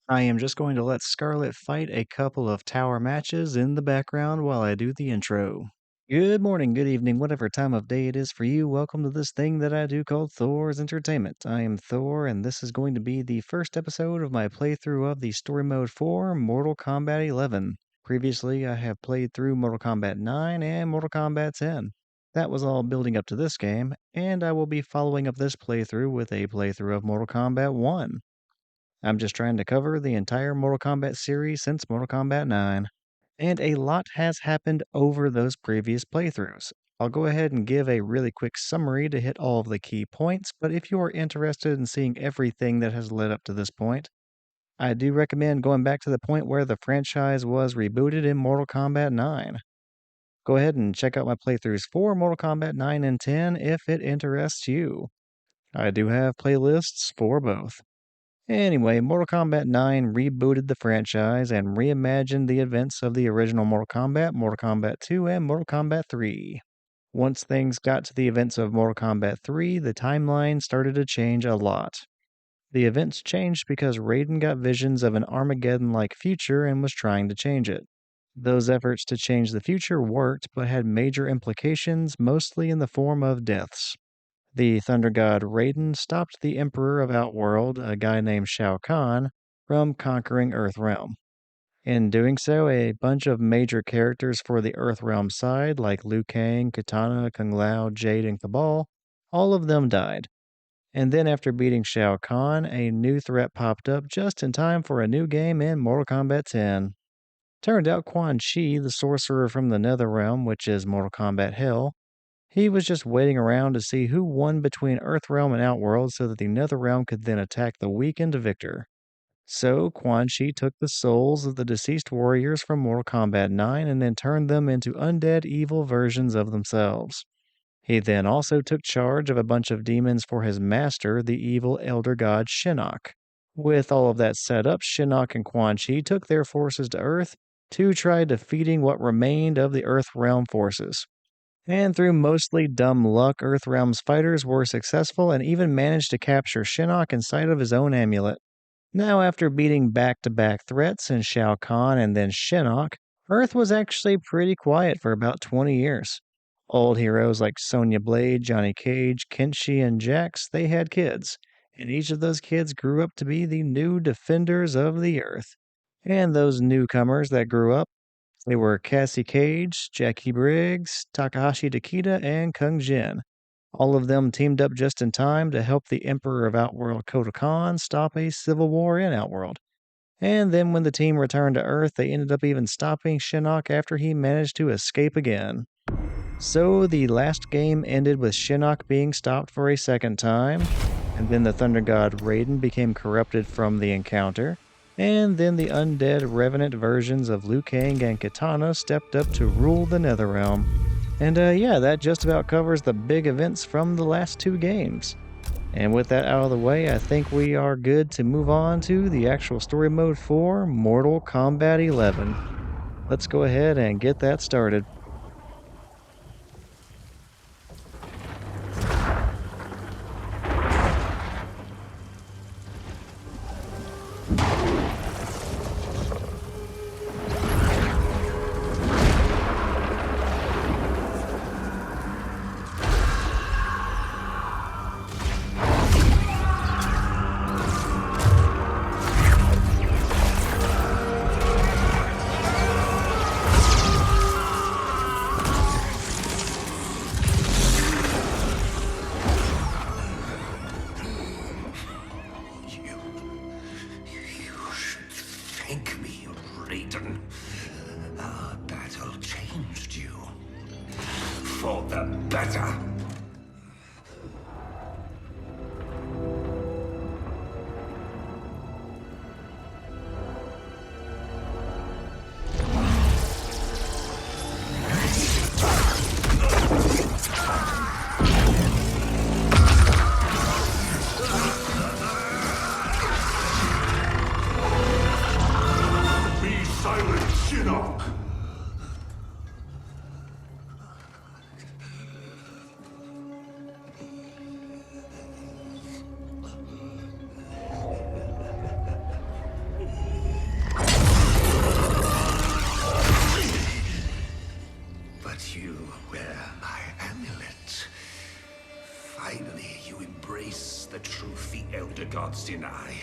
I am just going to let Scarlet fight a couple of tower matches in the background while I do the intro. Good morning, good evening, whatever time of day it is for you. Welcome to this thing that I do called Thor's Entertainment. I am Thor, and this is going to be the first episode of my playthrough of the story mode for Mortal Kombat 11. Previously, I have played through Mortal Kombat 9 and Mortal Kombat 10. That was all building up to this game, and I will be following up this playthrough with a playthrough of Mortal Kombat 1. I'm just trying to cover the entire Mortal Kombat series since Mortal Kombat 9. And a lot has happened over those previous playthroughs. I'll go ahead and give a really quick summary to hit all of the key points, but if you are interested in seeing everything that has led up to this point, I do recommend going back to the point where the franchise was rebooted in Mortal Kombat 9. Go ahead and check out my playthroughs for Mortal Kombat 9 and 10 if it interests you. I do have playlists for both. Anyway, Mortal Kombat 9 rebooted the franchise and reimagined the events of the original Mortal Kombat 2, and Mortal Kombat 3. Once things got to the events of Mortal Kombat 3, the timeline started to change a lot. The events changed because Raiden got visions of an Armageddon-like future and was trying to change it. Those efforts to change the future worked, but had major implications, mostly in the form of deaths. The thunder god Raiden stopped the Emperor of Outworld, a guy named Shao Khan, from conquering Earthrealm. In doing so, a bunch of major characters for the Earthrealm side, like Liu Kang, Kitana, Kung Lao, Jade, and Kabal, all of them died. And then after beating Shao Khan, a new threat popped up just in time for a new game in Mortal Kombat 10. Turned out Quan Chi, the sorcerer from the Neatherrealm, which is Mortal Kombat Hell, he was just waiting around to see who won between Earthrealm and Outworld so that the Netherrealm could then attack the weakened victor. So Quan Chi took the souls of the deceased warriors from Mortal Kombat 9 and then turned them into undead evil versions of themselves. He then also took charge of a bunch of demons for his master, the evil elder god Shinnok. With all of that set up, Shinnok and Quan Chi took their forces to Earth to try defeating what remained of the Earthrealm forces. And through mostly dumb luck, Earthrealm's fighters were successful and even managed to capture Shinnok inside of his own amulet. Now, after beating back-to-back threats in Shao Khan and then Shinnok, Earth was actually pretty quiet for about 20 years. Old heroes like sonyablade, Johnny Cage, Kenshi, and Jax, they had kids, and each of those kids grew up to be the new defenders of the Earth. And those newcomers that grew up, they were Cassiecage, Jackie Briggs, Takahashi Takeda, and Kung Jin. All of them teamed up just in time to help the Emperor of Outworld Kotalkhan stop a civil war in Outworld. And then when the team returned to Earth, they ended up even stopping Shinnok after he managed to escape again. So the last game ended with Shinnok being stopped for a second time, and then the Thunder God Raiden became corrupted from the encounter. And then the undead revenant versions of Liu Kang and Kitana stepped up to rule the Netherrealm. And yeah, that just about covers the big events from the last two games. And with that out of the way, I think we are good to move on to the actual story mode for Mortal Kombat 11. Let's go ahead and get that started. Thank me, Raiden. Our battle changed you. For the better. Be silent, Shinnok! gods deny.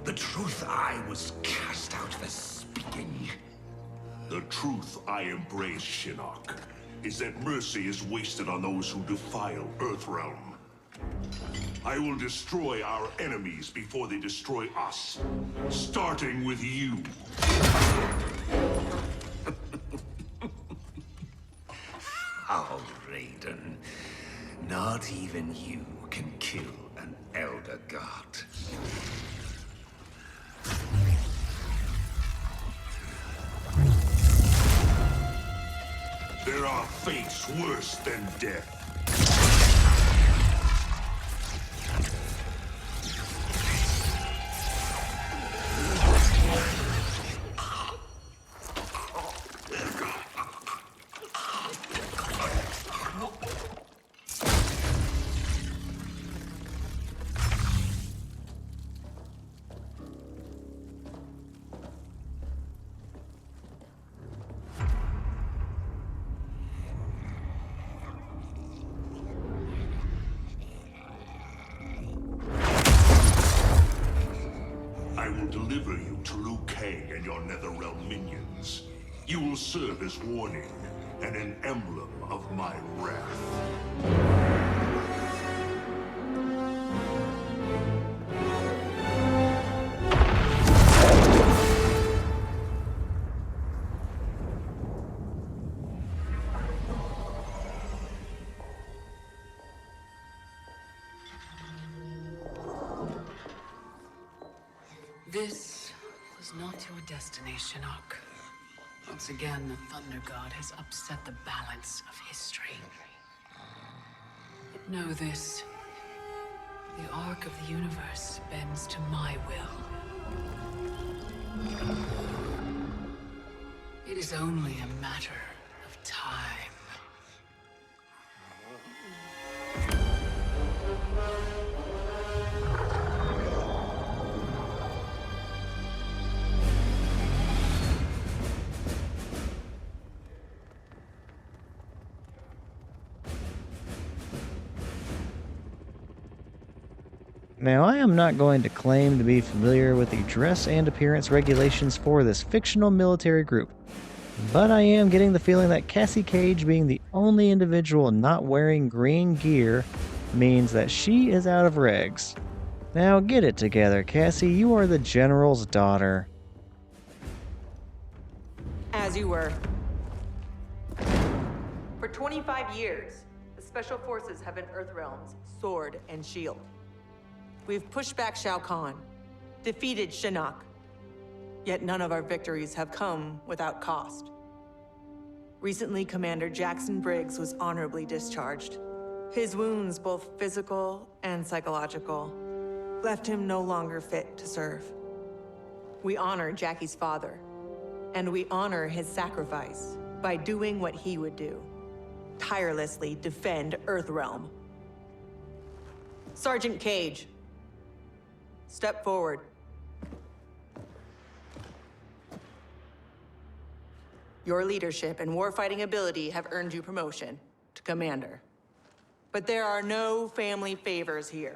The truth I was cast out for speaking. The truth I embrace, Shinnok, is that mercy is wasted on those who defile Earthrealm. I will destroy our enemies before they destroy us, starting with you. Oh, Raiden. Not even you can kill an elder god. There are fates worse than death. I will deliver you to Liu Kang and your Neatherrealm minions. You will serve as warning and an emblem of my wrath. This was not your destiny, Shinnok. Once again, the Thunder God has upset the balance of history. But know this. The arc of the universe bends to my will. It is only a matter of time. Now, I am not going to claim to be familiar with the dress and appearance regulations for this fictional military group, but I am getting the feeling that Cassiecage being the only individual not wearing green gear means that she is out of regs. Now get it together, Cassie, you are the General's daughter. As you were. For 25 years, the Special Forces have been Earthrealm's sword and shield. We've pushed back Shao Khan, defeated Shinnok, yet none of our victories have come without cost. Recently, Commander Jackson Briggs was honorably discharged. His wounds, both physical and psychological, left him no longer fit to serve. We honor Jackie's father, and we honor his sacrifice by doing what he would do, tirelessly defend Earthrealm. Sergeant Cage, step forward. Your leadership and warfighting ability have earned you promotion to commander. But there are no family favors here.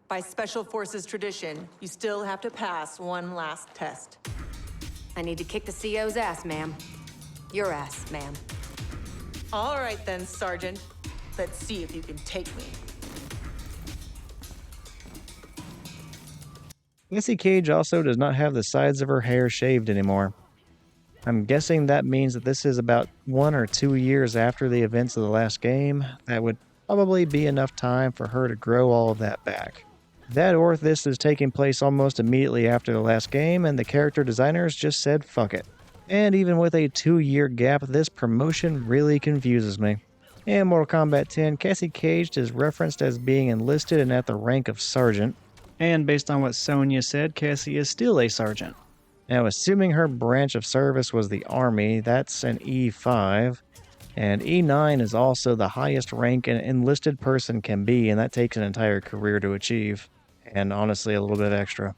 By Special Forces tradition, you still have to pass one last test. I need to kick the CO's ass, ma'am. Your ass, ma'am. All right then, Sergeant. Let's see if you can take me. Cassiecage also does not have the sides of her hair shaved anymore. I'm guessing that means that this is about 1 or 2 years after the events of the last game. That would probably be enough time for her to grow all of that back. That or this is taking place almost immediately after the last game, and the character designers just said fuck it. And even with a 2-year gap, this promotion really confuses me. In Mortal Kombat 10, Cassiecage is referenced as being enlisted and at the rank of sergeant. And based on what Sonya said, Cassie is still a sergeant. Now, assuming her branch of service was the Army, that's an E5. And E9 is also the highest rank an enlisted person can be, and that takes an entire career to achieve. And honestly, a little bit extra.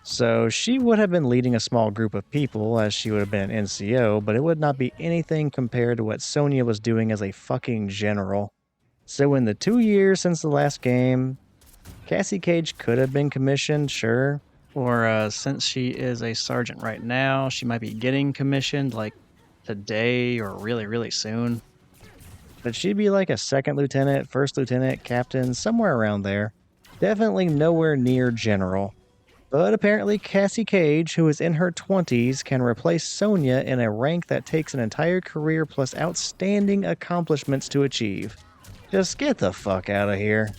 So she would have been leading a small group of people, as she would have been an NCO, but it would not be anything compared to what Sonya was doing as a fucking general. So in the 2 years since the last game, Cassie Cage could have been commissioned, sure. Or since she is a sergeant right now, she might be getting commissioned like today or really, really soon. But she'd be like a second lieutenant, first lieutenant, captain, somewhere around there. Definitely nowhere near general. But apparently, Cassie Cage, who is in her 20s, can replace Sonya in a rank that takes an entire career plus outstanding accomplishments to achieve. Just get the fuck out of here.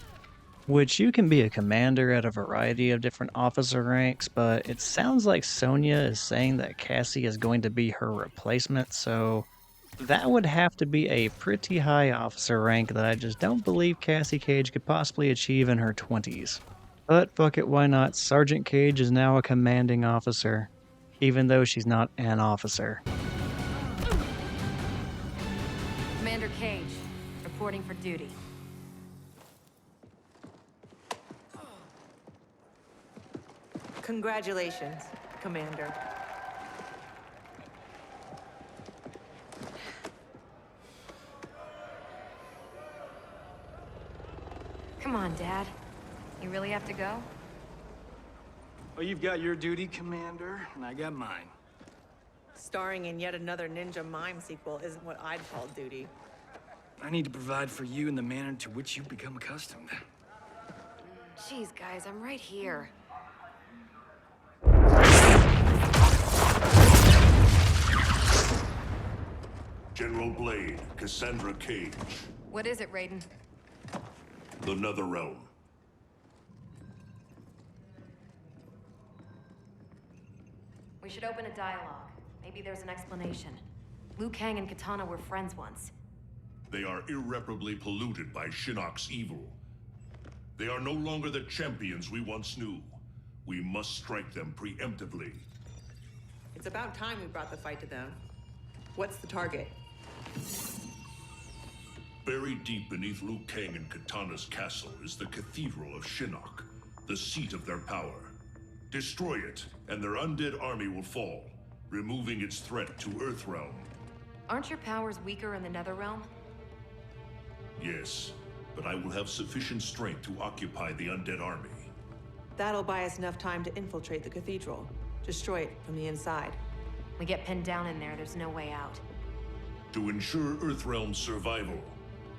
Which you can be a commander at a variety of different officer ranks, but it sounds like Sonya is saying that Cassie is going to be her replacement, so that would have to be a pretty high officer rank that I just don't believe Cassie Cage could possibly achieve in her 20s. But fuck it, why not? Sergeant Cage is now a commanding officer, even though she's not an officer. Commander Cage, reporting for duty. Congratulations, Commander. Come on, Dad. You really have to go? Well, you've got your duty, Commander, and I got mine. Starring in yet another Ninja Mime sequel isn't what I'd call duty. I need to provide for you in the manner to which you've become accustomed. Jeez, guys, I'm right here. General Blade, Cassandra Cage, What is it, Raiden? the Neatherrealm. We should open a dialogue. Maybe there's an explanation. Liu Kang and Kitana were friends once. They are irreparably polluted by Shinnok's evil. They are no longer the champions we once knew. We must strike them preemptively. It's about time we brought the fight to them. What's the target? Buried deep beneath Liu Kang and Kitana's castle is the Cathedral of Shinnok, the seat of their power. Destroy it, and their undead army will fall, removing its threat to Earthrealm. Aren't your powers weaker in the Neatherrealm? Yes, but I will have sufficient strength to occupy the undead army. That'll buy us enough time to infiltrate the cathedral. Destroy it from the inside. We get pinned down in there, there's no way out. To ensure Earthrealm's survival,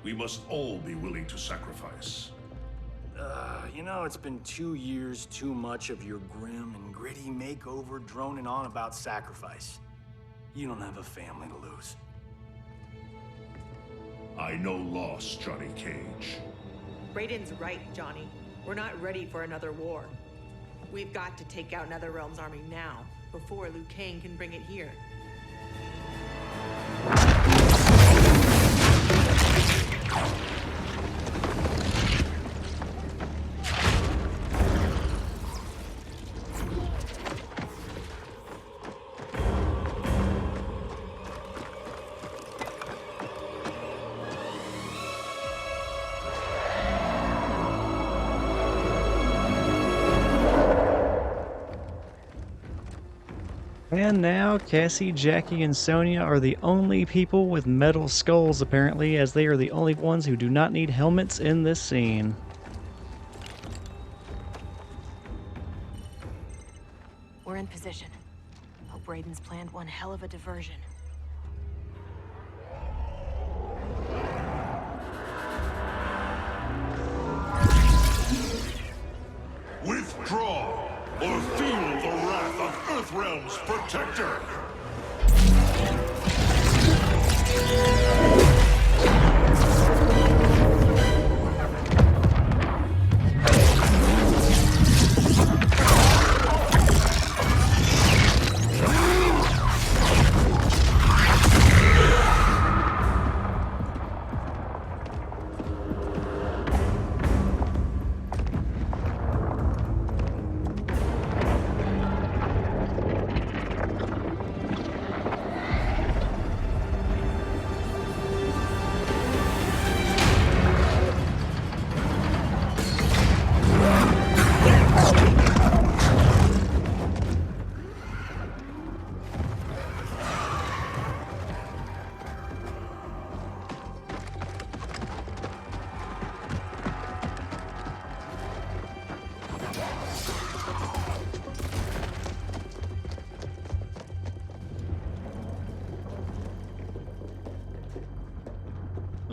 we must all be willing to sacrifice. You know, it's been 2 years too much of your grim and gritty makeover droning on about sacrifice. You don't have a family to lose. I know loss, Johnny Cage. Raiden's right, Johnny. We're not ready for another war. We've got to take out Neatherrealm's army now, before Liu Kang can bring it here. And now, Cassie, Jackie, and Sonya are the only people with metal skulls, apparently, as they are the only ones who do not need helmets in this scene. We're in position. Hope Raiden's planned one hell of a diversion. Withdraw, or feel the wrath of Earthrealm's protector!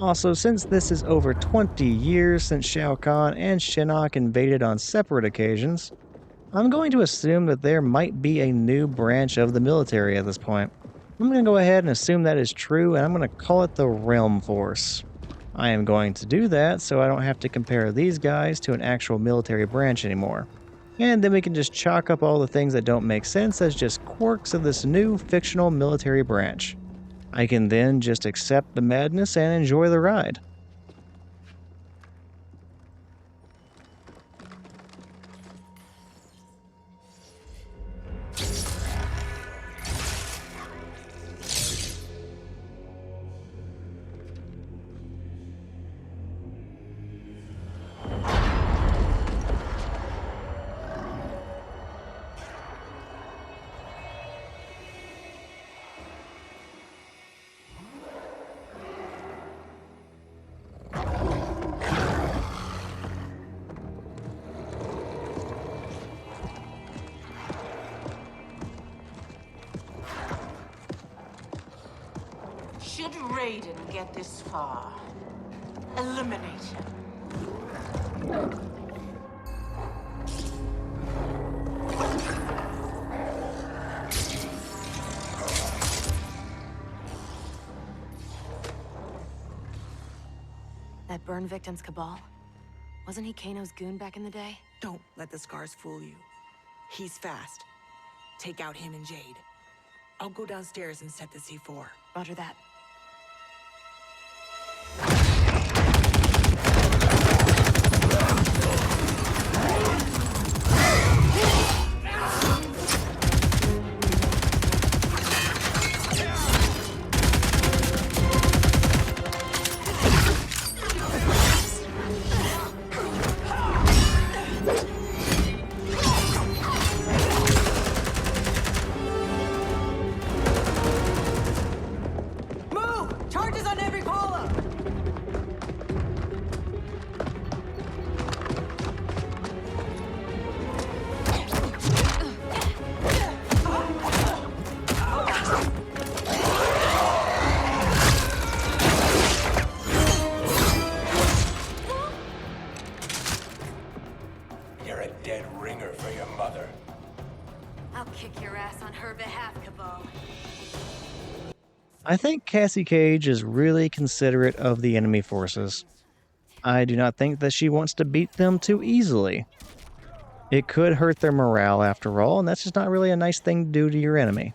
Also, since this is over 20 years since Shao Khan and Shinnok invaded on separate occasions, I'm going to assume that there might be a new branch of the military at this point. I'm going to go ahead and assume that is true, and I'm going to call it the Realm Force. I am going to do that so I don't have to compare these guys to an actual military branch anymore. And then we can just chalk up all the things that don't make sense as just quirks of this new fictional military branch. I can then just accept the madness and enjoy the ride. Should Raiden get this far, eliminate him. That burn victim's Kabal? Wasn't he Kano's goon back in the day? Don't let the scars fool you. He's fast. Take out him and Jade. I'll go downstairs and set the C4. Roger that. I think Cassiecage is really considerate of the enemy forces. I do not think that she wants to beat them too easily. It could hurt their morale after all, and that's just not really a nice thing to do to your enemy.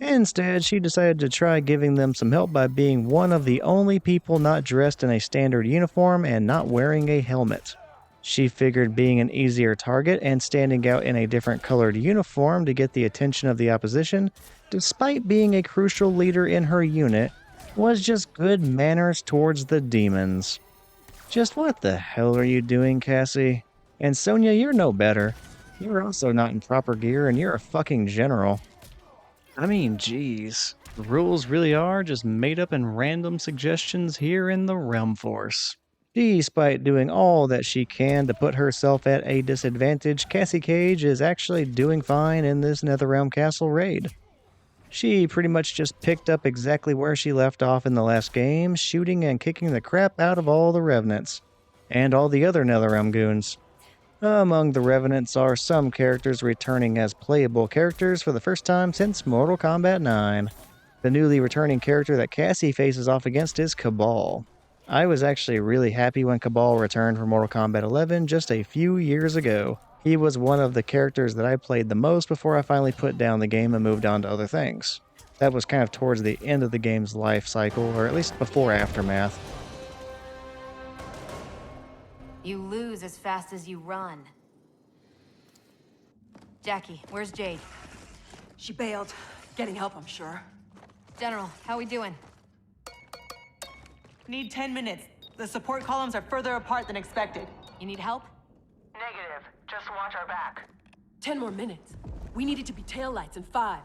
Instead, she decided to try giving them some help by being one of the only people not dressed in a standard uniform and not wearing a helmet. She figured being an easier target and standing out in a different colored uniform to get the attention of the opposition, despite being a crucial leader in her unit, was just good manners towards the demons. Just what the hell are you doing, Cassie? And Sonya, you're no better. You're also not in proper gear and you're a fucking general. I mean, geez. The rules really are just made up and random suggestions here in the Realm Force. Despite doing all that she can to put herself at a disadvantage, Cassiecage is actually doing fine in this Neatherrealm castle raid. She pretty much just picked up exactly where she left off in the last game, shooting and kicking the crap out of all the Revenants, and all the other Neatherrealm goons. Among the Revenants are some characters returning as playable characters for the first time since Mortal Kombat 9. The newly returning character that Cassie faces off against is Kabal. I was actually really happy when Kabal returned for Mortal Kombat 11 just a few years ago. He was one of the characters that I played the most before I finally put down the game and moved on to other things. That was kind of towards the end of the game's life cycle, or at least before Aftermath. You lose as fast as you run. Jackie, where's Jade? She bailed. Getting help, I'm sure. General, how we doing? Need 10 minutes. The support columns are further apart than expected. You need help? Negative. Just watch our back. 10 more minutes. We need it to be taillights in 5.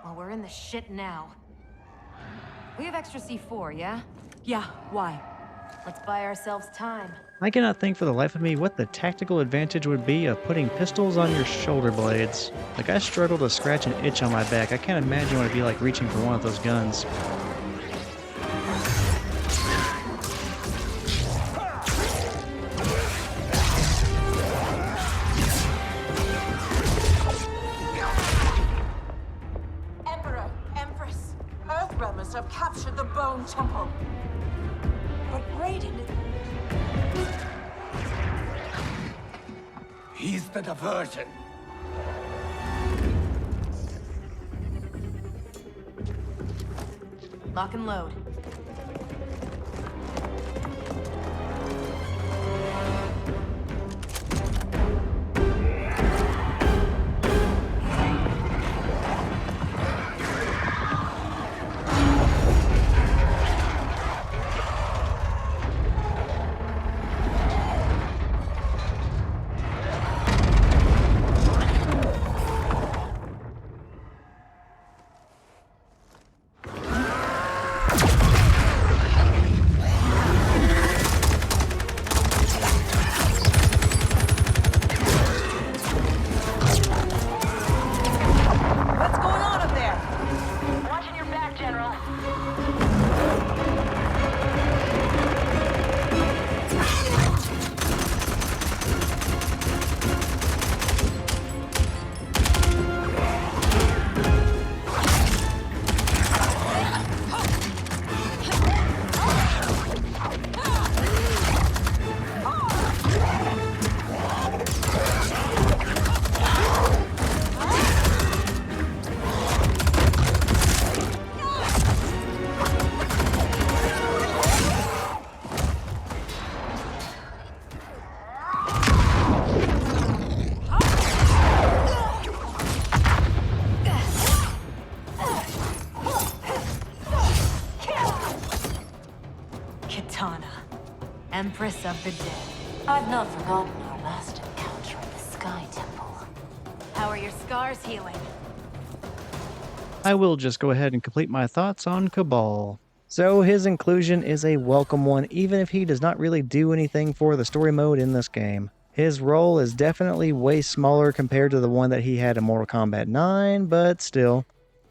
Well, we're in the shit now. We have extra C4, yeah? Yeah, why? Let's buy ourselves time. I cannot think for the life of me what the tactical advantage would be of putting pistols on your shoulder blades. Like, I struggle to scratch an itch on my back. I can't imagine what it'd be like reaching for one of those guns. Emperor, Empress, Earthrealmers have captured the Bone Temple. But Raiden... He's the diversion. Lock and load. What's going on up there? Watching your back, General. Kitana, Empress of the Dead. I've not forgotten our last encounter at the Sky Temple. How are your scars healing? I will just go ahead and complete my thoughts on Kabal. So his inclusion is a welcome one, even if he does not really do anything for the story mode in this game. His role is definitely way smaller compared to the one that he had in Mortal Kombat 9, but still,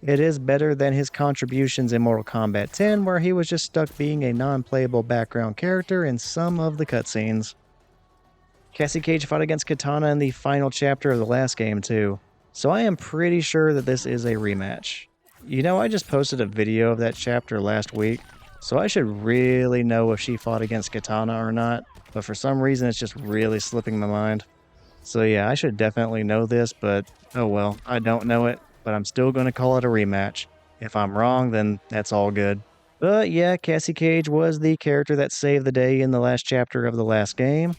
it is better than his contributions in Mortal Kombat 10, where he was just stuck being a non-playable background character in some of the cutscenes. Cassiecage fought against Kitana in the final chapter of the last game too, so I am pretty sure that this is a rematch. You know, I just posted a video of that chapter last week, so I should really know if she fought against Kitana or not, but for some reason it's just really slipping my mind. So yeah, I should definitely know this, but oh well, I don't know it, but I'm still going to call it a rematch. If I'm wrong, then that's all good. But yeah, Cassiecage was the character that saved the day in the last chapter of the last game.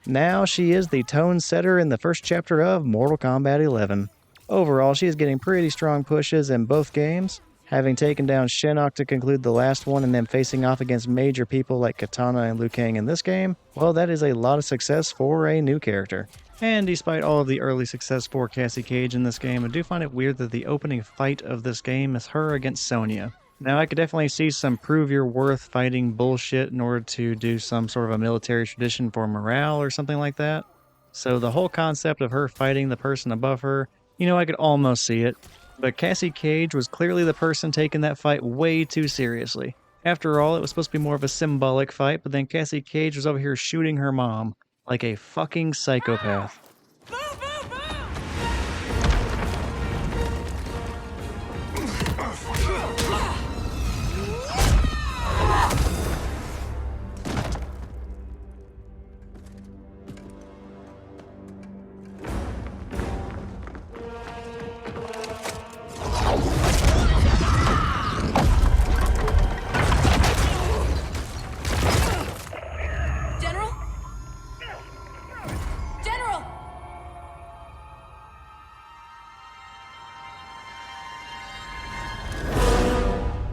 Now she is the tone setter in the first chapter of Mortal Kombat 11. Overall, she is getting pretty strong pushes in both games, having taken down Shinnok to conclude the last one and then facing off against major people like Kitana and Liu Kang in this game. Well, that is a lot of success for a new character. And despite all of the early success for Cassiecage in this game, I do find it weird that the opening fight of this game is her against Sonya. Now, I could definitely see some prove your worth fighting bullshit in order to do some sort of a military tradition for morale or something like that. So the whole concept of her fighting the person above her, you know, I could almost see it. But Cassiecage was clearly the person taking that fight way too seriously. After all, it was supposed to be more of a symbolic fight, but then Cassiecage was over here shooting her mom like a fucking psychopath.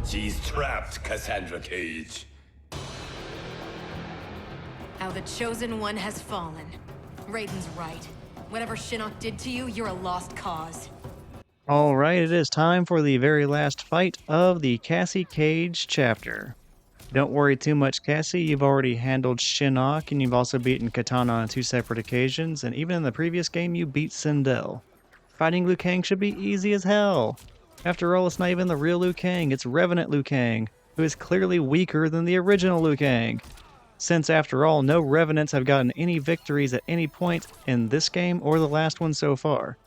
She's trapped, Cassandra Cage. How the Chosen One has fallen. Raiden's right. Whatever Shinnok did to you, you're a lost cause. Alright, it is time for the very last fight of the Cassiecage chapter. Don't worry too much, Cassie. You've already handled Shinnok, and you've also beaten Kitana on 2 separate occasions, and even in the previous game, you beat Sindel. Fighting Liu Kang should be easy as hell. After all, it's not even the real Liu Kang, it's Revenant Liu Kang, who is clearly weaker than the original Liu Kang. Since, after all, no Revenants have gotten any victories at any point in this game or the last one so far.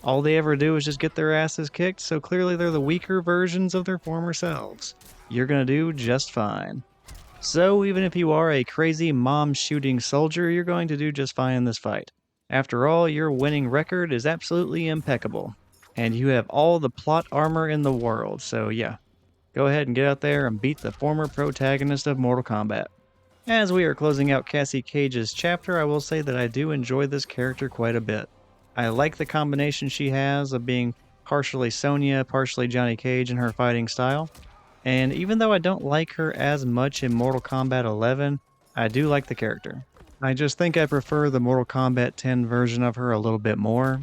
All they ever do is just get their asses kicked, so clearly they're the weaker versions of their former selves. You're gonna do just fine. So even if you are a crazy mom-shooting soldier, you're going to do just fine in this fight. After all, your winning record is absolutely impeccable. And you have all the plot armor in the world, so yeah. Go ahead and get out there and beat the former protagonist of Mortal Kombat. As we are closing out Cassiecage's chapter, I will say that I do enjoy this character quite a bit. I like the combination she has of being partially Sonya, partially Johnny Cage in her fighting style. And even though I don't like her as much in Mortal Kombat 11, I do like the character. I just think I prefer the Mortal Kombat 10 version of her a little bit more.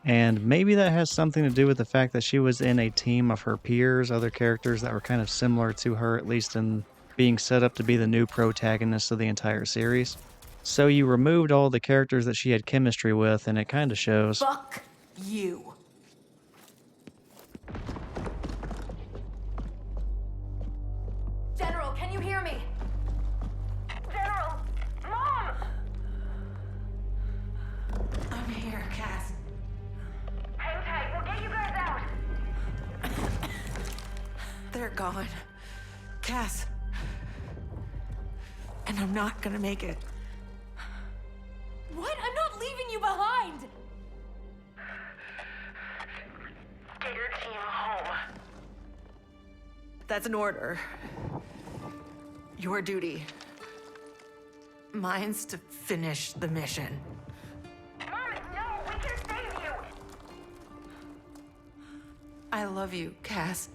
And maybe that has something to do with the fact that she was in a team of her peers, other characters that were kind of similar to her, at least in being set up to be the new protagonist of the entire series. So you removed all the characters that she had chemistry with, and it kind of shows. Fuck you. General, can you hear me? General! Mom! I'm here, Cass. Hang tight, we'll get you guys out! They're gone. Cass. And I'm not gonna make it. What? I'm not leaving you behind! Get your team home. That's an order. Your duty. Mine's to finish the mission. Mom, no, we can save you! I love you, Cass.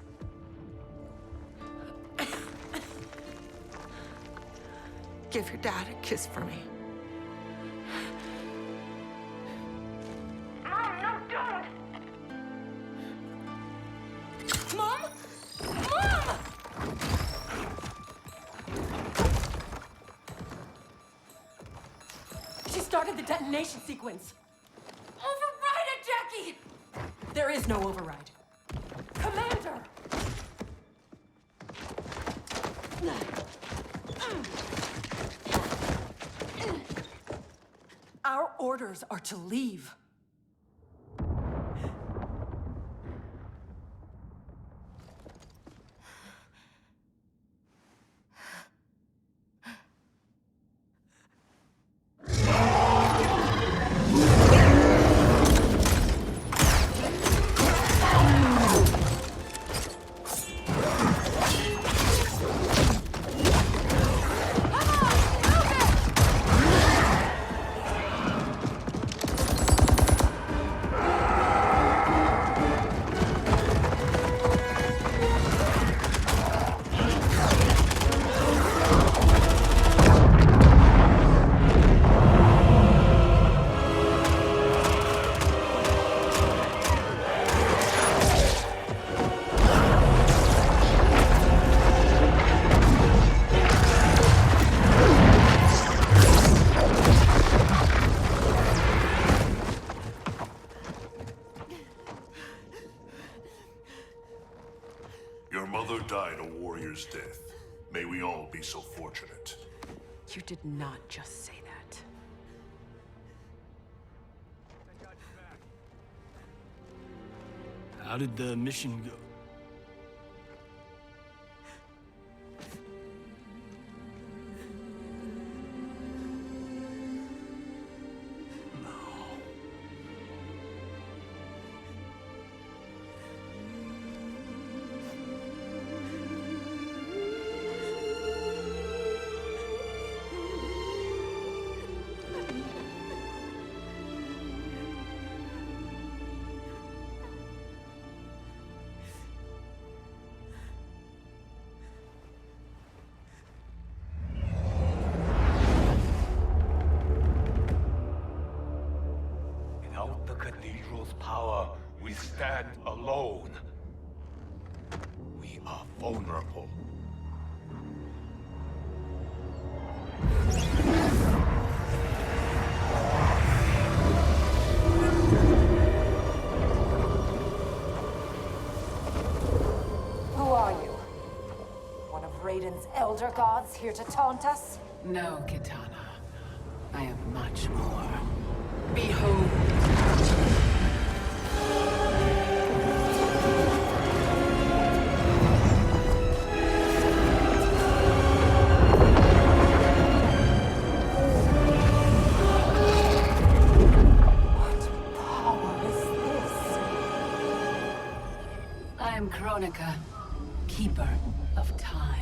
Give your dad a kiss for me. Mom, no, don't! Mom? Mom! She started the detonation sequence. Override it, Jackie! There is no override. Commander! Our orders are to leave. Your mother died a warrior's death. May we all be so fortunate. You did not just say that. How did the mission go? Without the cathedral's power, we stand alone. We are vulnerable. Who are you? One of Raiden's elder gods here to taunt us? No, Kitana. I am much more. Behold. What power is this? I am Kronika, keeper of time.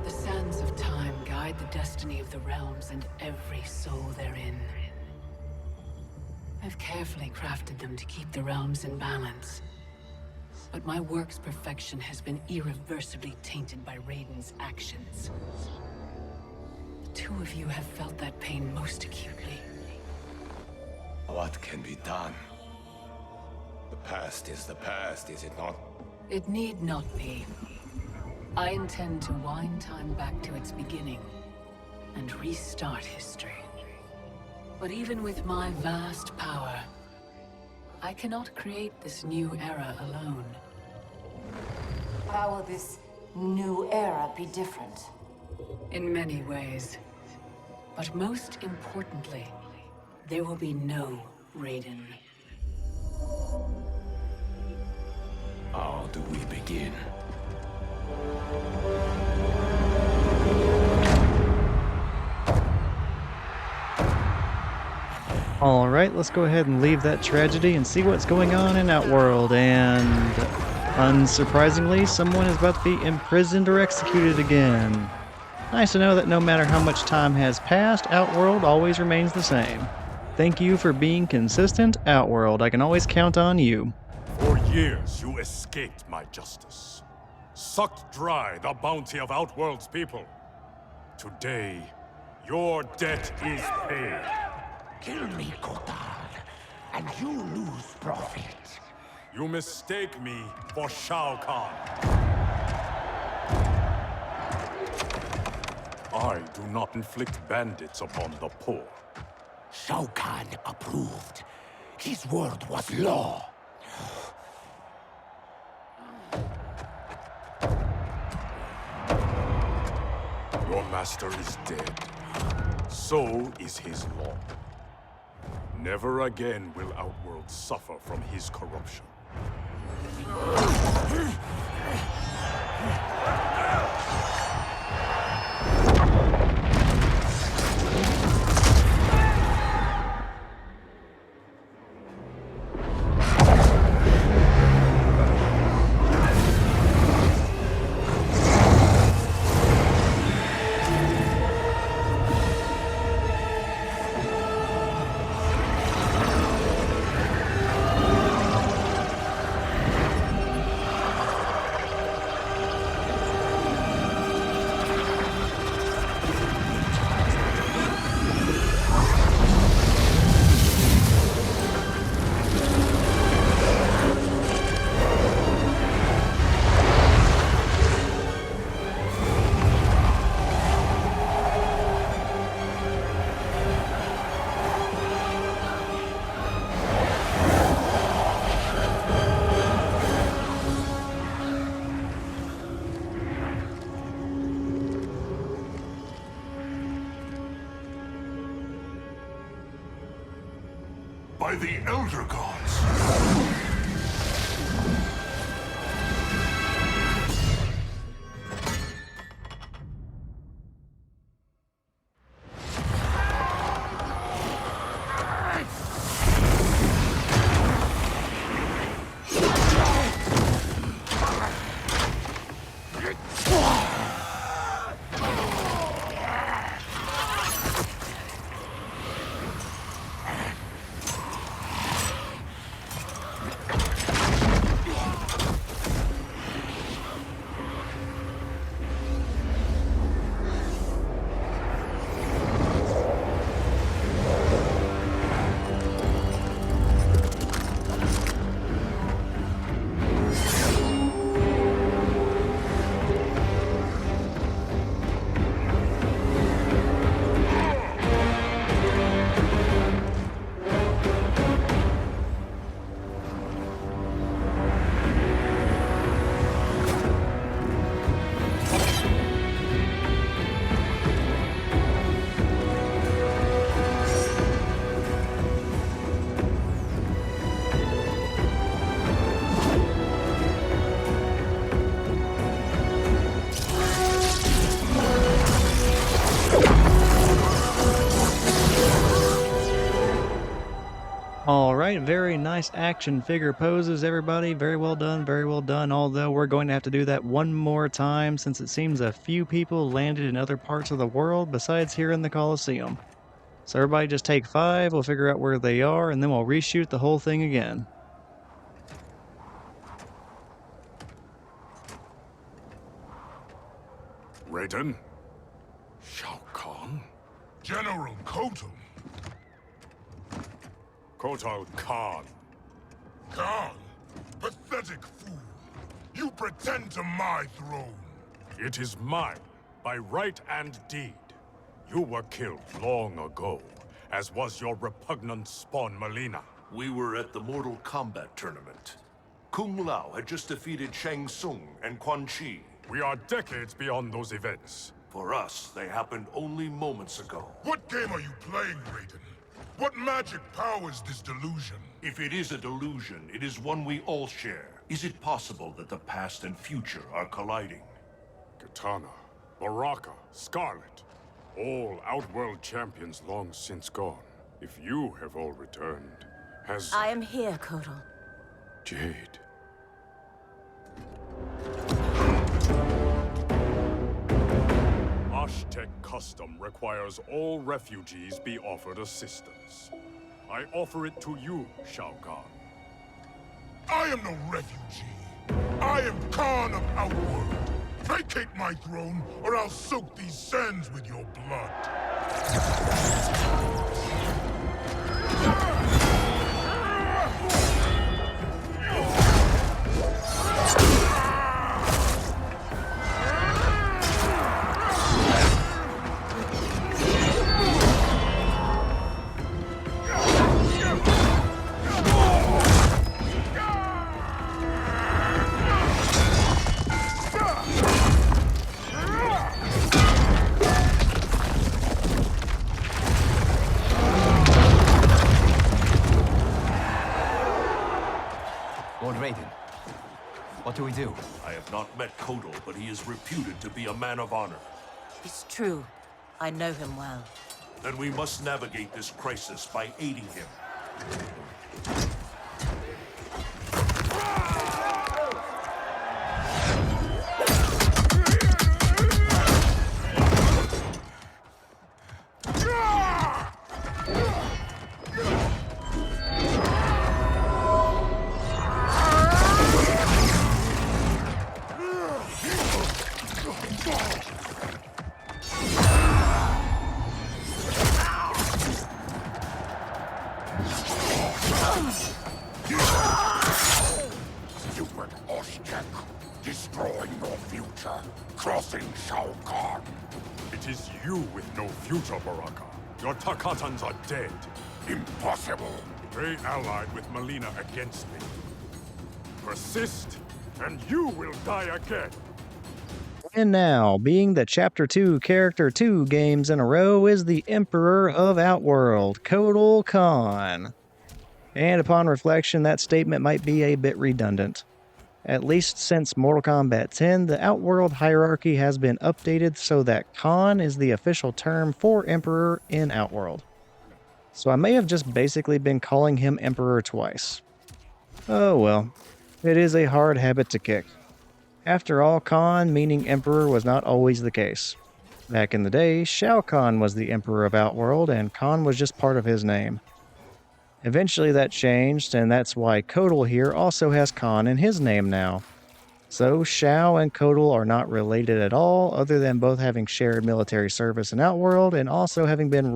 The sands of time guide the destiny of the realms and every soul therein. I've carefully crafted them to keep the realms in balance. But my work's perfection has been irreversibly tainted by Raiden's actions. The two of you have felt that pain most acutely. What can be done? The past is the past, is it not? It need not be. I intend to wind time back to its beginning and restart history. But even with my vast power, I cannot create this new era alone. How will this new era be different? In many ways. But most importantly, there will be no Raiden. How do we begin? All right, let's go ahead and leave that tragedy and see what's going on in Outworld. And unsurprisingly, someone is about to be imprisoned or executed again. Nice to know that no matter how much time has passed, Outworld always remains the same. Thank you for being consistent, Outworld. I can always count on you. For years, you escaped my justice. Sucked dry the bounty of Outworld's people. Today, your debt is paid. Kill me, Kotal, and you lose profit. You mistake me for Shao Khan. I do not inflict bandits upon the poor. Shao Khan approved. His word was law. Your master is dead. So is his law. Never again will Outworld suffer from his corruption. By the Elder Gods! Alright, very nice action figure poses, everybody. Very well done, very well done. Although we're going to have to do that one more time since it seems a few people landed in other parts of the world besides here in the Colosseum. So everybody just take 5, we'll figure out where they are, and then we'll reshoot the whole thing again. Raiden? Shao Khan? General Kotal. Kotalkhan. Khan? Pathetic fool. You pretend to my throne. It is mine, by right and deed. You were killed long ago, as was your repugnant spawn Melina. We were at the Mortal Kombat tournament. Kung Lao had just defeated Shang Tsung and Quan Chi. We are decades beyond those events. For us, they happened only moments ago. What game are you playing, Raiden? What magic powers this delusion? If it is a delusion, it is one we all share. Is it possible that the past and future are colliding? Kitana, Baraka, Skarlet, all Outworld champions long since gone. If you have all returned, has... I am here, Kotal. Jade. Aztec custom requires all refugees be offered assistance. I offer it to you, Shao Khan. I am no refugee. I am Khan of Outworld. Vacate my throne, or I'll soak these sands with your blood. God Raiden, what do we do? I have not met Kotal, but he is reputed to be a man of honor. It's true. I know him well. Then we must navigate this crisis by aiding him. Stupid Aztec, destroying your future, crossing Shao Khan. It is you with no future, Baraka. Your Tarkatans are dead. Impossible. They allied with Melina against me. Persist, and you will die again. And now, being the Chapter 2 Character 2 games in a row, is the Emperor of Outworld, kotalkhan. And upon reflection, that statement might be a bit redundant. At least since Mortal Kombat 10, the Outworld hierarchy has been updated so that Khan is the official term for Emperor in Outworld. So I may have just basically been calling him Emperor twice. Oh well, it is a hard habit to kick. After all, Khan meaning Emperor was not always the case. Back in the day, Shao Khan was the Emperor of Outworld, and Khan was just part of his name. Eventually that changed, and that's why Kotal here also has Khan in his name now. So Shao and Kotal are not related at all, other than both having shared military service in Outworld and also having been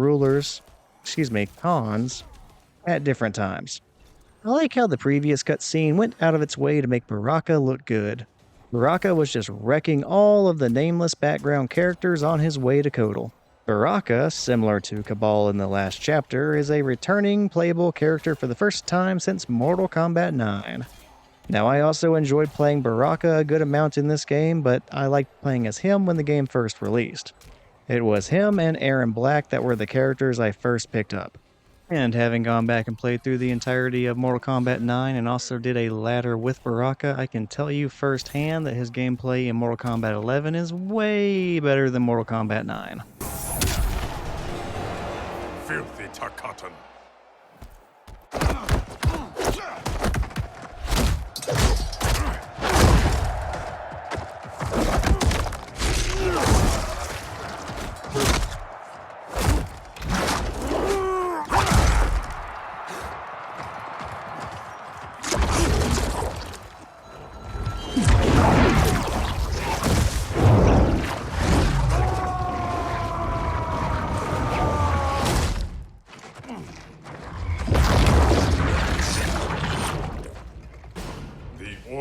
Khans, at different times. I like how the previous cutscene went out of its way to make Baraka look good. Baraka was just wrecking all of the nameless background characters on his way to Kotal. Baraka, similar to Kabal in the last chapter, is a returning playable character for the first time since Mortal Kombat 9. Now, I also enjoyed playing Baraka a good amount in this game, but I liked playing as him when the game first released. It was him and erronblack that were the characters I first picked up. And having gone back and played through the entirety of Mortal Kombat 9 and also did a ladder with Baraka, I can tell you firsthand that his gameplay in Mortal Kombat 11 is way better than Mortal Kombat 9. Filthy Tarkatan.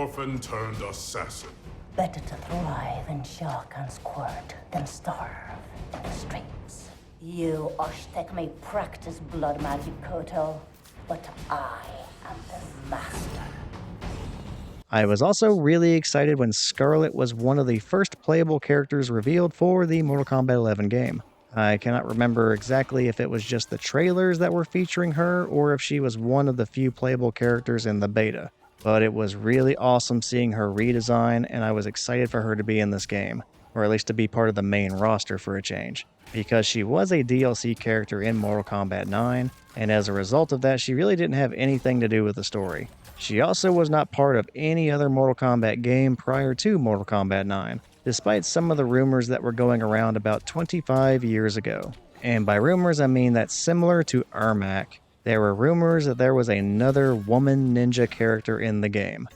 orphan turned assassin. Better to thrive in Shaokan's court than starve in the streets. You Oshtek may practice blood magic, Kotal, but I am the master. I was also really excited when Skarlet was one of the first playable characters revealed for the Mortal Kombat 11 game. I cannot remember exactly if it was just the trailers that were featuring her or if she was one of the few playable characters in the beta. But it was really awesome seeing her redesign, and I was excited for her to be in this game, or at least to be part of the main roster for a change, because she was a DLC character in Mortal Kombat 9, and as a result of that, she really didn't have anything to do with the story. She also was not part of any other Mortal Kombat game prior to Mortal Kombat 9, despite some of the rumors that were going around about 25 years ago. And by rumors, I mean that similar to Ermac, there were rumors that there was another woman ninja character in the game.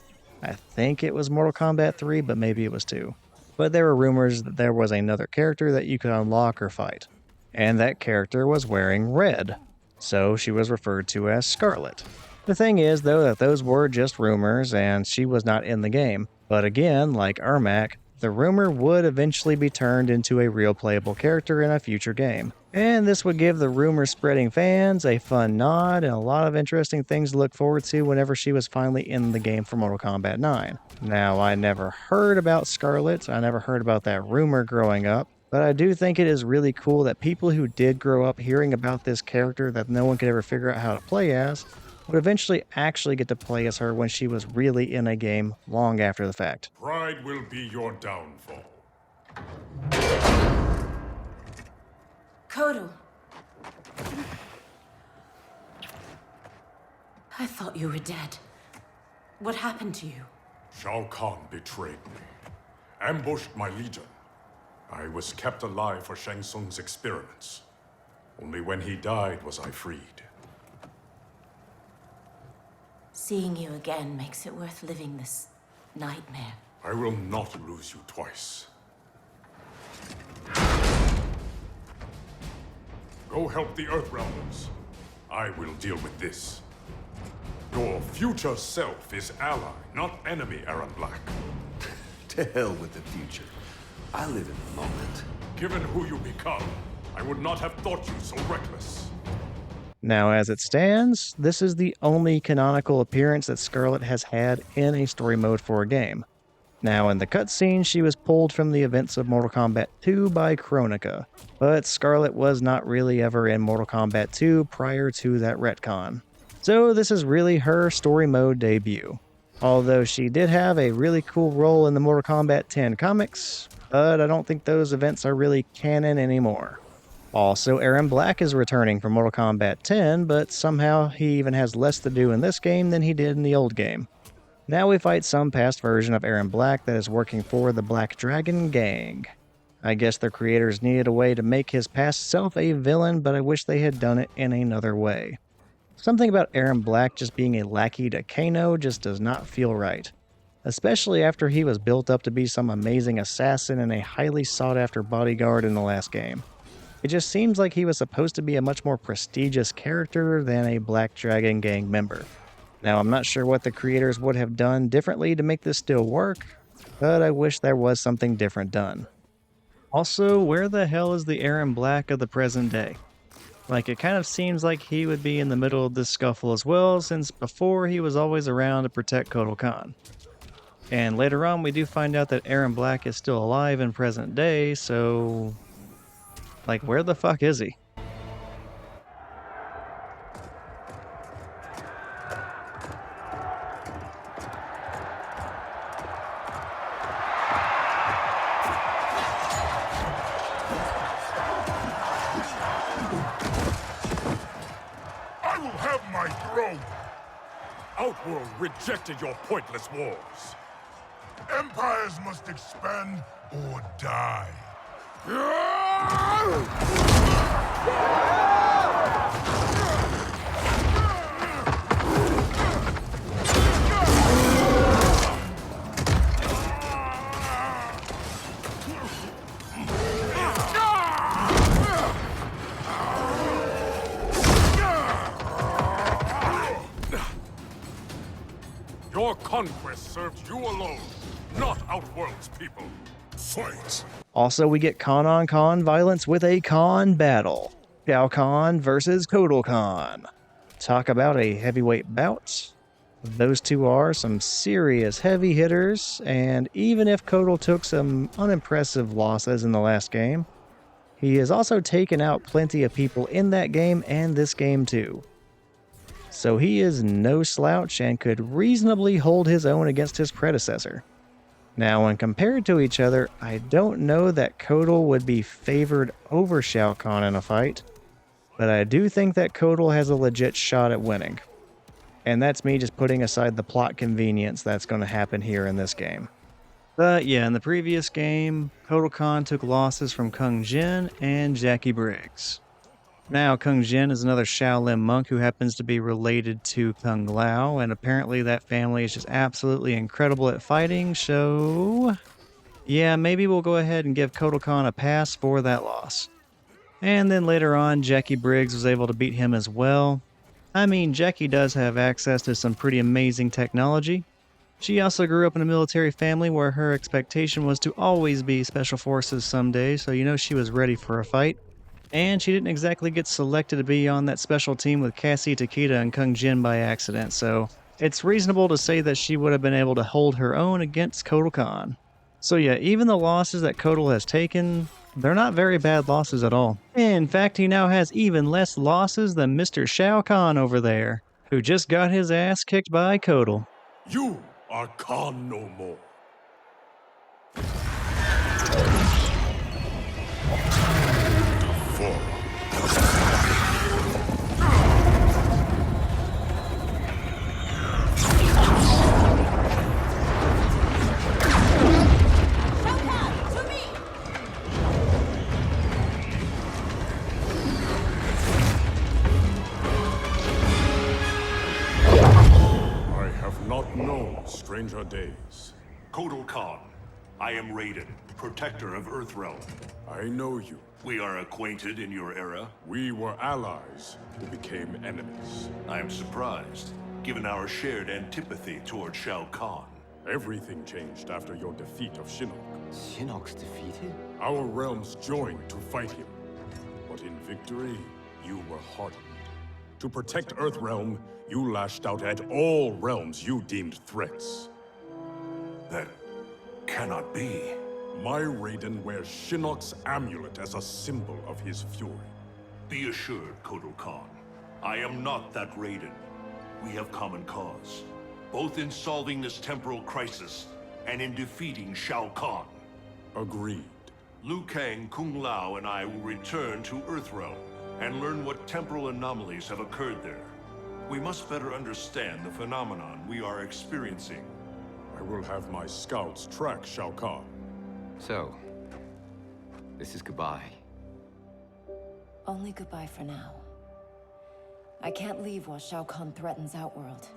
I think it was Mortal Kombat 3, but maybe it was 2. But there were rumors that there was another character that you could unlock or fight. And that character was wearing red, so she was referred to as Skarlet. The thing is, though, that those were just rumors and she was not in the game. But again, like Ermac, the rumor would eventually be turned into a real playable character in a future game. And this would give the rumor-spreading fans a fun nod and a lot of interesting things to look forward to whenever she was finally in the game for Mortal Kombat 9. Now, I never heard about Skarlet, I never heard about that rumor growing up, but I do think it is really cool that people who did grow up hearing about this character that no one could ever figure out how to play as, would eventually actually get to play as her when she was really in a game long after the fact. Pride will be your downfall. Kotal. I thought you were dead. What happened to you? Shao Khan betrayed me, ambushed my legion. I was kept alive for Shang Tsung's experiments. Only when he died was I freed. Seeing you again makes it worth living this nightmare. I will not lose you twice. Go help the Earthrealmers. I will deal with this. Your future self is ally, not enemy, erronblack. To hell with the future. I live in the moment. Given who you become, I would not have thought you so reckless. Now, as it stands, this is the only canonical appearance that Skarlet has had in a story mode for a game. Now, in the cutscene, she was pulled from the events of Mortal Kombat 2 by Kronika, but Skarlet was not really ever in Mortal Kombat 2 prior to that retcon. So this is really her story mode debut. Although she did have a really cool role in the Mortal Kombat 10 comics, but I don't think those events are really canon anymore. Also, erronblack is returning from Mortal Kombat 10, but somehow he even has less to do in this game than he did in the old game. Now we fight some past version of erronblack that is working for the Black Dragon Gang. I guess their creators needed a way to make his past self a villain, but I wish they had done it in another way. Something about erronblack just being a lackey to Kano just does not feel right. Especially after he was built up to be some amazing assassin and a highly sought-after bodyguard in the last game. It just seems like he was supposed to be a much more prestigious character than a Black Dragon Gang member. Now, I'm not sure what the creators would have done differently to make this still work, but I wish there was something different done. Also, where the hell is the erronblack of the present day? Like, it kind of seems like he would be in the middle of this scuffle as well, since before he was always around to protect kotalkhan. And later on, we do find out that erronblack is still alive in present day, so... like, where the fuck is he? I will have my throne! Outworld rejected your pointless wars. Empires must expand or die. Your conquest served you alone, not Outworld's people. Fight! Also, we get Khan-on-Khan violence with a Khan battle. Shao Khan versus kotalkhan. Talk about a heavyweight bout. Those two are some serious heavy hitters, and even if Kotal took some unimpressive losses in the last game, he has also taken out plenty of people in that game and this game too. So he is no slouch and could reasonably hold his own against his predecessor. Now, when compared to each other, I don't know that Kotal would be favored over Shao Khan in a fight, but I do think that Kotal has a legit shot at winning. And that's me just putting aside the plot convenience that's going to happen here in this game. But yeah, in the previous game, kotalkhan took losses from Kung Jin and Jackie Briggs. Now, Kung Jin is another Shaolin monk who happens to be related to Kung Lao, and apparently that family is just absolutely incredible at fighting, so yeah, maybe we'll go ahead and give kotalkhan a pass for that loss. And then later on, Jackie Briggs was able to beat him as well. I mean, Jackie does have access to some pretty amazing technology. She also grew up in a military family where her expectation was to always be Special Forces someday, so you know she was ready for a fight. And she didn't exactly get selected to be on that special team with Cassie, Takeda, and Kung Jin by accident, so it's reasonable to say that she would have been able to hold her own against kotalkhan. So yeah, even the losses that Kotal has taken, they're not very bad losses at all. In fact, he now has even less losses than Mr. Shao Khan over there, who just got his ass kicked by Kotal. You are Khan no more. Not known stranger days. Kotalkhan, I am Raiden, protector of Earthrealm. I know you. We are acquainted in your era. We were allies who became enemies. I am surprised, given our shared antipathy toward Shao Khan. Everything changed after your defeat of Shinnok. Shinnok's defeated? Our realms joined to fight him. But in victory, you were hardened. To protect Earthrealm, you lashed out at all realms you deemed threats. That cannot be. My Raiden wears Shinnok's amulet as a symbol of his fury. Be assured, Kotalkhan, I am not that Raiden. We have common cause, both in solving this temporal crisis and in defeating Shao Khan. Agreed. Liu Kang, Kung Lao, and I will return to Earthrealm and learn what temporal anomalies have occurred there. We must better understand the phenomenon we are experiencing. I will have my scouts track Shao Khan. So, this is goodbye. Only goodbye for now. I can't leave while Shao Khan threatens Outworld.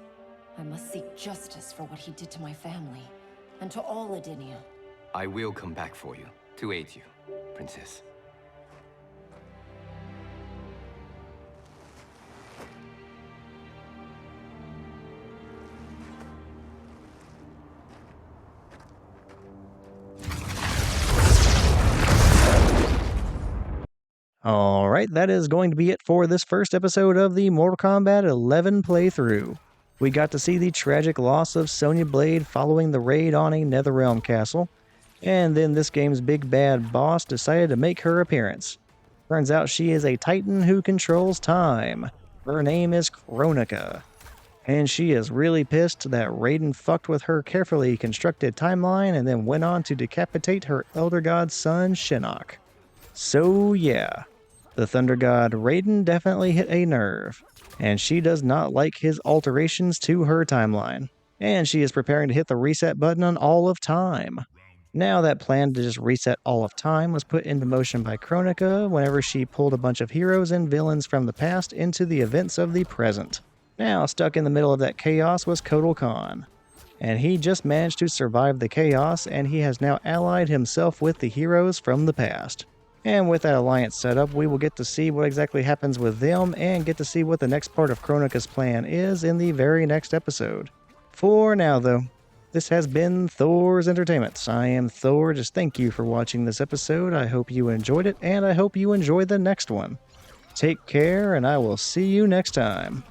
I must seek justice for what he did to my family, and to all Edinia. I will come back for you, to aid you, Princess. Alright, that is going to be it for this first episode of the Mortal Kombat 11 playthrough. We got to see the tragic loss of Sonyablade following the raid on a Neatherrealm castle, and then this game's big bad boss decided to make her appearance. Turns out she is a titan who controls time. Her name is Kronika, and she is really pissed that Raiden fucked with her carefully constructed timeline and then went on to decapitate her Elder God's son, Shinnok. So yeah, the Thunder God Raiden definitely hit a nerve, and she does not like his alterations to her timeline, and she is preparing to hit the reset button on all of time. Now that plan to just reset all of time was put into motion by Kronika whenever she pulled a bunch of heroes and villains from the past into the events of the present. Now stuck in the middle of that chaos was kotalkhan, and he just managed to survive the chaos, and he has now allied himself with the heroes from the past. And with that alliance set up, we will get to see what exactly happens with them and get to see what the next part of Kronika's plan is in the very next episode. For now, though, this has been Thor's Entertainments. I am Thor. Just thank you for watching this episode. I hope you enjoyed it, and I hope you enjoy the next one. Take care, and I will see you next time.